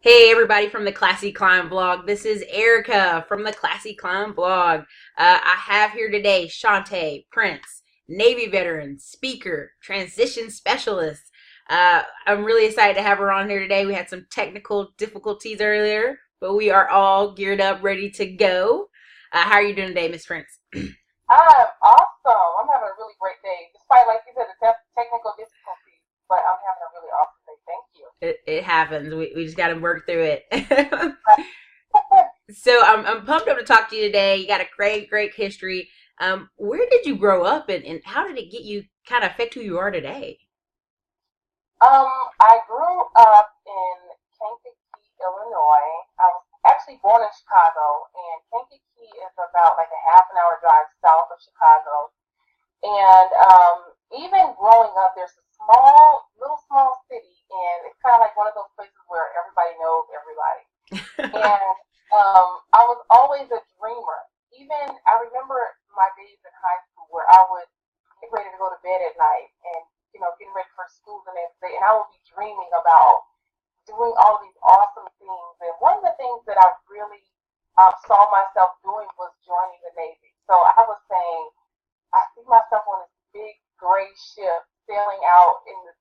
Hey everybody from the Classy Climb blog. This is Erica from the Classy Climb blog. I have here today Shonta Prince, Navy veteran, speaker, transition specialist. I'm really excited to have her on here today. We had some technical difficulties earlier, but we are all geared up, ready to go. How are you doing today, Miss Prince? I'm awesome. I'm having a really great day, despite, like you said, the technical difficulties. But I'm having a really awesome day. Thank you. It happens. We just got to work through it. So I'm pumped up to talk to you today. You got a great history. Where did you grow up and how did it get you kind of affect who you are today? I grew up in Kankakee, Illinois. I was actually born in Chicago, and Kankakee is about like a half an hour drive south of Chicago. And even growing up, there's a little small city, and it's kind of like one of those places where everybody knows everybody. And I was always a dreamer. Even I remember my days in high school where I would get ready to go to bed at night and getting ready for school the next day, and I would be dreaming about doing all of these awesome things. And one of the things that I really saw myself doing was joining the Navy. So I was saying, I see myself on this big gray ship sailing out in the,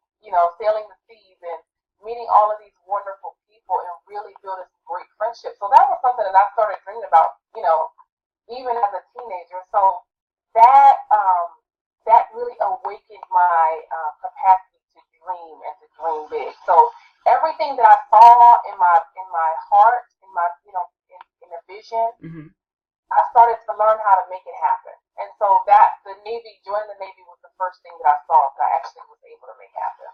sailing the seas and meeting all of these wonderful people and really building some great friendships. So that was something that I started dreaming about, even as a teenager. So that really awakened my capacity to dream and to dream big. So everything that I saw in my heart, in a vision, Hmm. I started to learn how to make it happen. And so that the Navy, joining the Navy was the first thing that I saw that I actually was able to make happen.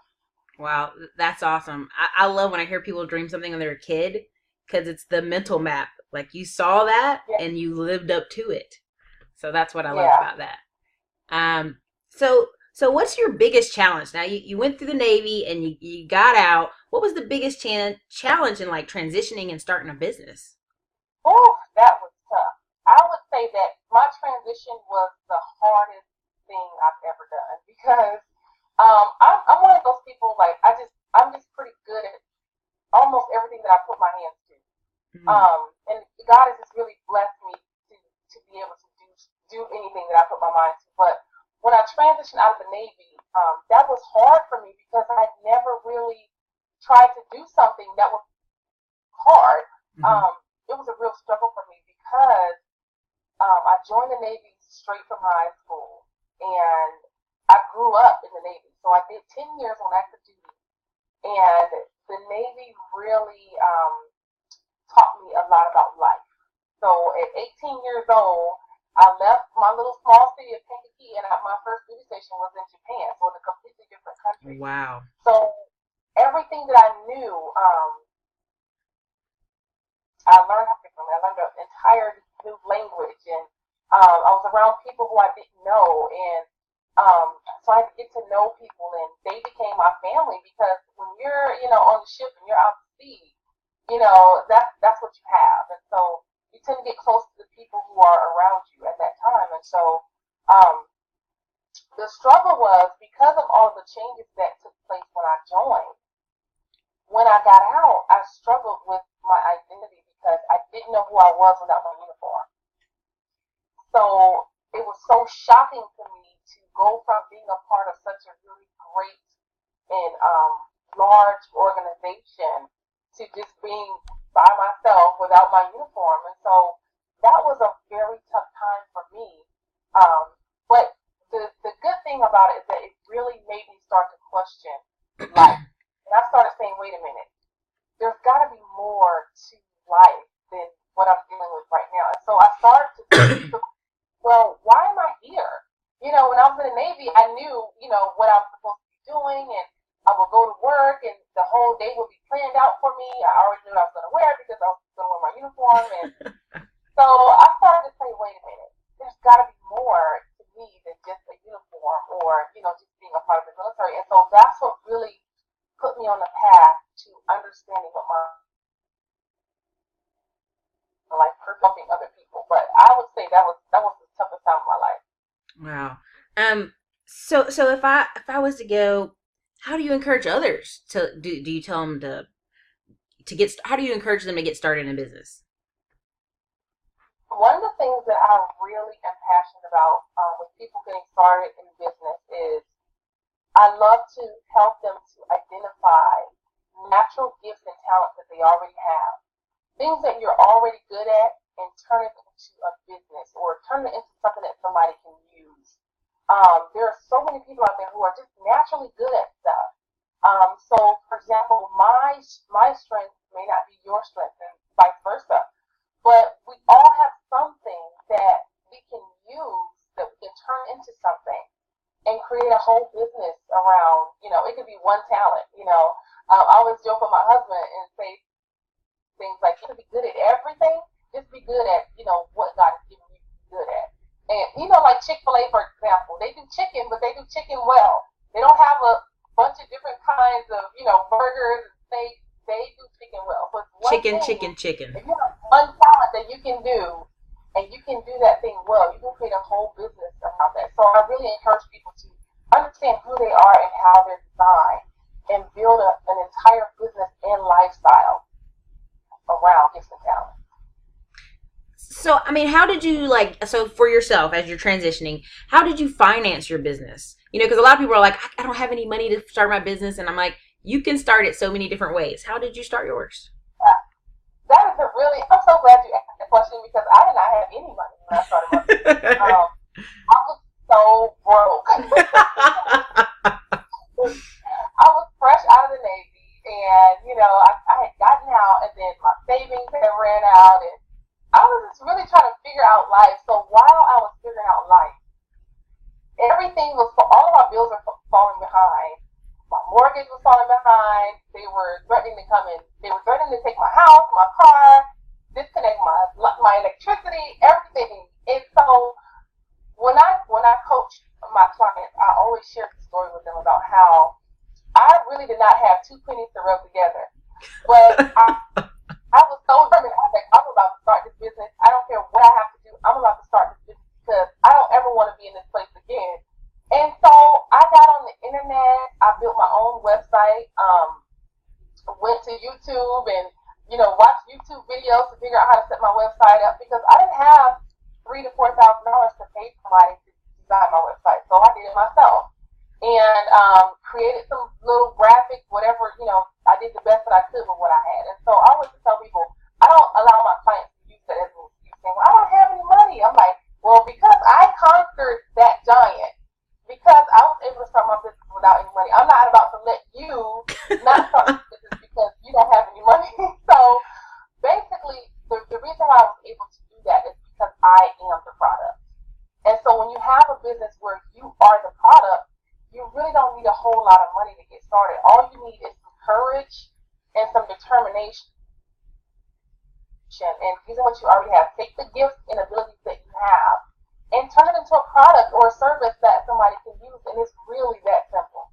Wow, that's awesome. I love when I hear people dream something when they're a kid because it's the mental map. Like you saw that Yeah, and you lived up to it. So that's what I love yeah. about that. Um, so what's your biggest challenge? Now you went through the Navy and you got out. What was the biggest challenge in like transitioning and starting a business? Oh, that was tough. I would say that my transition was the hardest thing I've ever done because I'm one of those people like I'm just pretty good at almost everything that I put my hands to. Mm-hmm. And God has just really blessed me to be able to do anything that I put my mind to. But when I transitioned out of the Navy, that was hard for me because I never really tried to do something that was hard. Mm-hmm. Um, it was a real struggle for me because I joined the Navy straight from high school, and I grew up in the Navy. So I did 10 years on active duty, and the Navy really taught me a lot about life. So at 18 years old, I left my little small city of Kankakee, and my first duty station was in Japan, so in a completely different country. Wow. So everything that I knew, I learned differently. I learned an entire new language, and I was around people who I didn't know, and so I had to get to know people, and they became my family because when you're, on the ship and you're out to sea, that's what you have, and so you tend to get close to the people who are around you at that time, and so um, the struggle was because of all of the changes that took place when I joined. When I got out, I struggled with my identity because I didn't know who I was without my uniform. So it was so shocking to me to go from being a part of such a really great and large organization to just being by myself without my uniform. And so that was a very tough time for me. But the good thing about it is that it really made me start to question life. And I started saying, wait a minute, there's got to be more to life than what I'm dealing with right now. And so I started to think, well, why am I here? When I was in the Navy, I knew, what I was supposed to be doing, and I would go to work, and the whole day would be planned out for me. I already knew what I was going to wear because I was going to wear my uniform. And so I started to say, wait a minute, there's got to be more to me than just a uniform or, just being a part of the military. And so that's what really put me on the path to understanding what my life, helping other people. But I would say that was the toughest time of my life. Wow. So if I was to go, how do you encourage others to do? Do you tell them to how do you encourage them to get started in business? One of the things that I really am passionate about with people getting started in business is I love to help them to identify natural gifts and talents that they already have, things that you're already good at, and turn it into a business or turn it into something that somebody can use. There are so many people out there who are just naturally good at stuff. So, for example, my strength may not be your strength, and vice versa. But we all have something that we can use that we can turn into something and create a whole business around. It could be one talent. I always joke with my husband and say things like, you can be good at everything, just be good at, what God has given you to be good at. And, like Chick-fil-A, for example, they do chicken, but they do chicken well. They don't have a bunch of different kinds of, burgers and steaks. They do chicken well. So it's one Chicken, thing. chicken. If you have one talent that you can do, and you can do that thing well, you can create a whole business around that. So I really encourage people to understand who they are and how they're designed, and build an entire business and lifestyle around gifts and talent. So, I mean, how did you so for yourself as you're transitioning, how did you finance your business? Because a lot of people are like, I don't have any money to start my business. And I'm like, you can start it so many different ways. How did you start yours? That is I'm so glad you asked that question because I did not have any money when I started my business. I was so broke. I was fresh out of the Navy and, I had gotten out and then my savings had ran out and I was just really trying to figure out life. So while I was figuring out life, all of my bills were falling behind. My mortgage was falling behind. They were threatening to come in. They were threatening to take my house, my car, disconnect my electricity, everything. And so when I coach my clients, I always share the story with them about how I really did not have two pennies to rub together. But I was so determined. I was like, I'm about to start this business. I don't care what I have to do. I'm about to start this business because I don't ever want to be in this place again. And so I got on the internet. I built my own website. Went to YouTube and watched YouTube videos to figure out how to set my website up because I didn't have $3,000 to $4,000 to pay somebody to design my website, so I did it myself and created some little graphics, whatever. I did the best that I could with what I had. And so I always tell people I don't allow my clients to use that as an excuse, saying, "Well, I don't have any money." I'm like, well, because I conquered that giant. Because I was able to start my business without any money. I'm not about to let you not start a business because you don't have any money. So basically, the reason why I was able to do that is because I am the product. And so when you have a business where you are the product, you really don't need a whole lot of money to get started. All you need is some courage and some determination. And using what you already have, take the gifts and abilities that you have and turn it into a product or a service that somebody can use, and it's really that simple.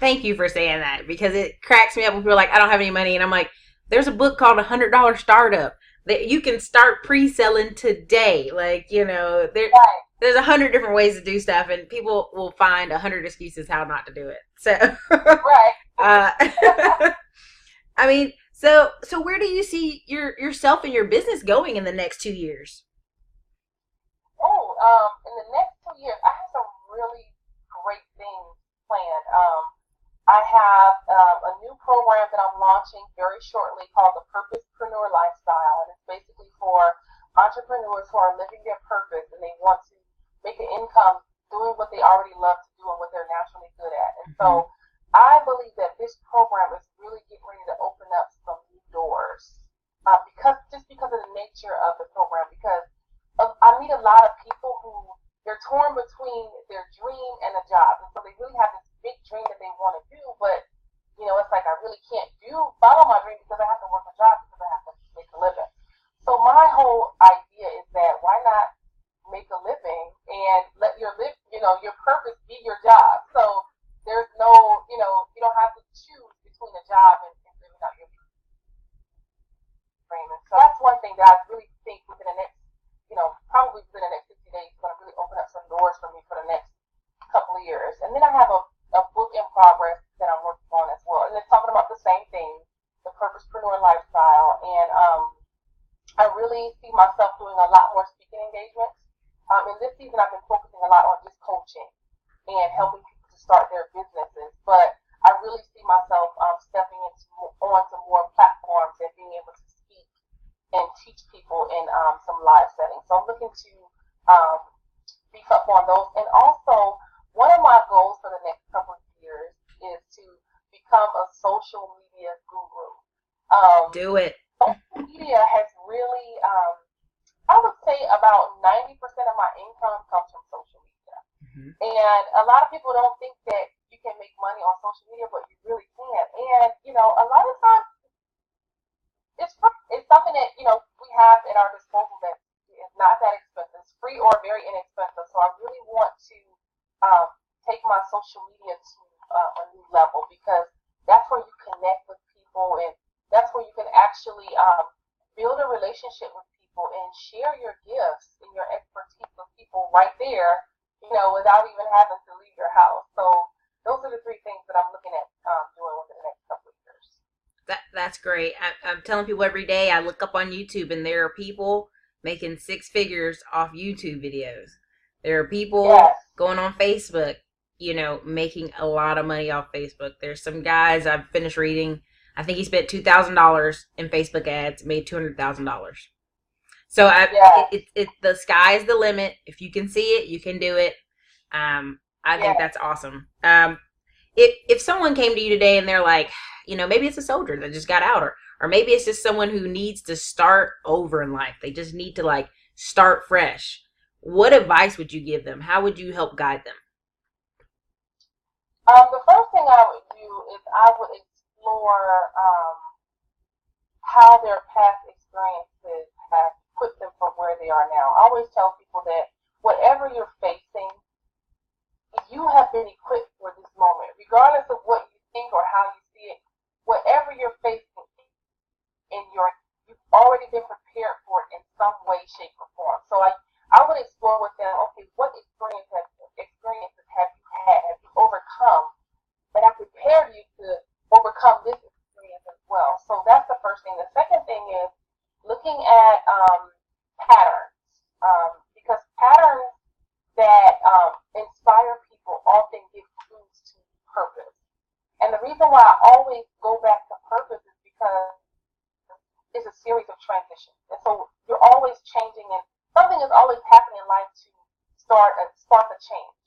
Thank you for saying that because it cracks me up when people are like, I don't have any money, and I'm like, there's a book called $100 Startup that you can start pre-selling today. There's 100 different ways to do stuff, and people will find 100 excuses how not to do it. So, right. I mean, so where do you see yourself and your business going in the next 2 years? In the next 2 years, I have some really great things planned. I have a new program that I'm launching very shortly called the Purposepreneur Lifestyle, and it's basically for entrepreneurs who are living their purpose and they want to make an income doing what they already love to do and what they're naturally good at. And so I believe that this program is really getting ready to open up some new doors because of the nature of the program. Because I meet a lot of people who they're torn between their dream and a job, and so they really have this big dream that they want to do, but it's like I really can't follow my dream because I have to work a job because I have to make a living. So my whole idea is that why not make a living and let your purpose be your job. So there's no, you don't have to choose between a job and living out your dream. And so that's one thing that I really think within the next, probably within the next 60 days is going to really open up some doors for me for the next purposepreneur lifestyle, and I really see myself doing a lot more speaking engagements. In this season, I've been focusing a lot on just coaching and helping people to start their businesses. But I really see myself stepping onto more platforms and being able to speak and teach people in some live settings. So I'm looking to beef up on those. And also, one of my goals for the next couple of years is to become a social media guru. Do it. Social media has really, I would say about 90% of my income comes from social media. Mm-hmm. And a lot of people don't think that you can make money on social media, but you really can. And, a lot of times it's something that, we have at our disposal that is not that expensive. It's free or very inexpensive. So I really want to take my social media to a new level, because that's where you connect with people, and that's where you can actually build a relationship with people and share your gifts and your expertise with people right there, without even having to leave your house. So those are the three things that I'm looking at doing within the next couple of years. That's great. I'm telling people every day, I look up on YouTube and there are people making six figures off YouTube videos. There are people going on Facebook, making a lot of money off Facebook. There's some guys I've finished reading. I think he spent $2,000 in Facebook ads, made $200,000. So the sky's the limit. If you can see it, you can do it. I think that's awesome. If someone came to you today and they're like, maybe it's a soldier that just got out, or maybe it's just someone who needs to start over in life. They just need to start fresh. What advice would you give them? How would you help guide them? The first thing I would do is I would explore how their past experiences have put them from where they are now. I always tell people that whatever you're facing, you have been equipped for this moment, regardless of what you think or how you see it. Whatever you're facing, you've already been prepared for it in some way, shape, or form. So I would explore with them, okay, what experiences have you had? Have you overcome? And I prepared you to overcome this experience as well. So that's the first thing. The second thing is looking at patterns, because patterns that inspire people often give clues to purpose. And the reason why I always go back to purpose is because it's a series of transitions. And so you're always changing, and something is always happening in life to spark a change.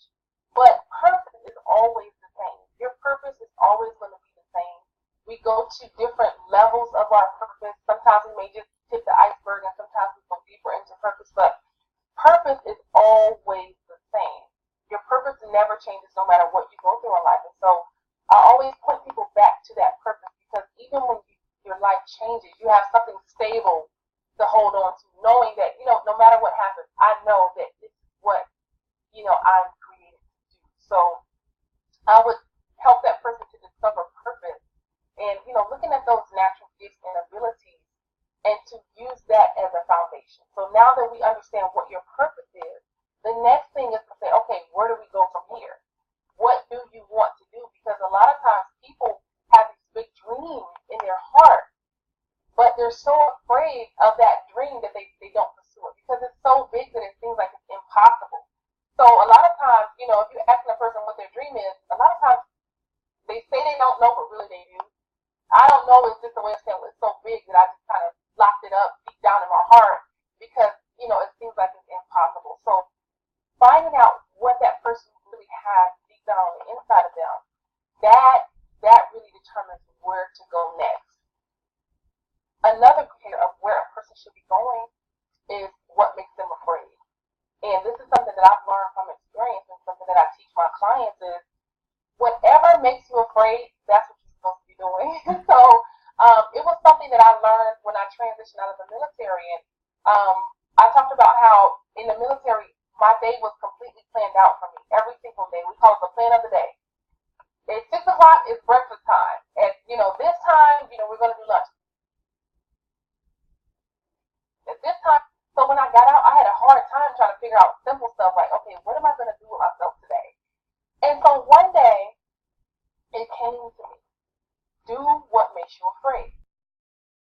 But purpose is always the same. Your purpose is always going to be the same. We go to different levels of our purpose. Sometimes we may just tip the iceberg, and sometimes we go deeper into purpose. But purpose is always the same. Your purpose never changes no matter what you go through in life. And so I always point people back to that purpose, because even when your life changes, you have something stable to hold on to, knowing that, no matter what happens, I know that this is what, I'm created to do. So I would help that person to discover purpose and, looking at those natural gifts and abilities and to use that as a foundation. So now that we understand what your purpose is, the next thing is to say, okay, where do we go from here? What do you want to do? Because a lot of times people have these big dreams in their heart, but they're so afraid of that dream that they don't pursue it, because it's so big that it seems like it's impossible. So a lot of times, if you're asking a person what their dream is, a lot of times they say they don't know, but really they do. I don't know is just a way of saying it's so big that I just kind of locked it up deep down in my heart, because, it seems like it's impossible. So finding out what that person really has deep down on the inside of them, that really determines where to go next. Another indicator of where a person should be going is what makes them afraid. And this is something that I've learned from experience, and something that I teach my clients is whatever makes you afraid, that's what you're supposed to be doing. So it was something that I learned when I transitioned out of the military. And I talked about how in the military, my day was completely planned out for me every single day. We call it the plan of the day. At 6 o'clock is breakfast time. At this time, we're going to do lunch. At this time, so when I got out, I had a hard time trying to figure out simple stuff like, okay, what am I going to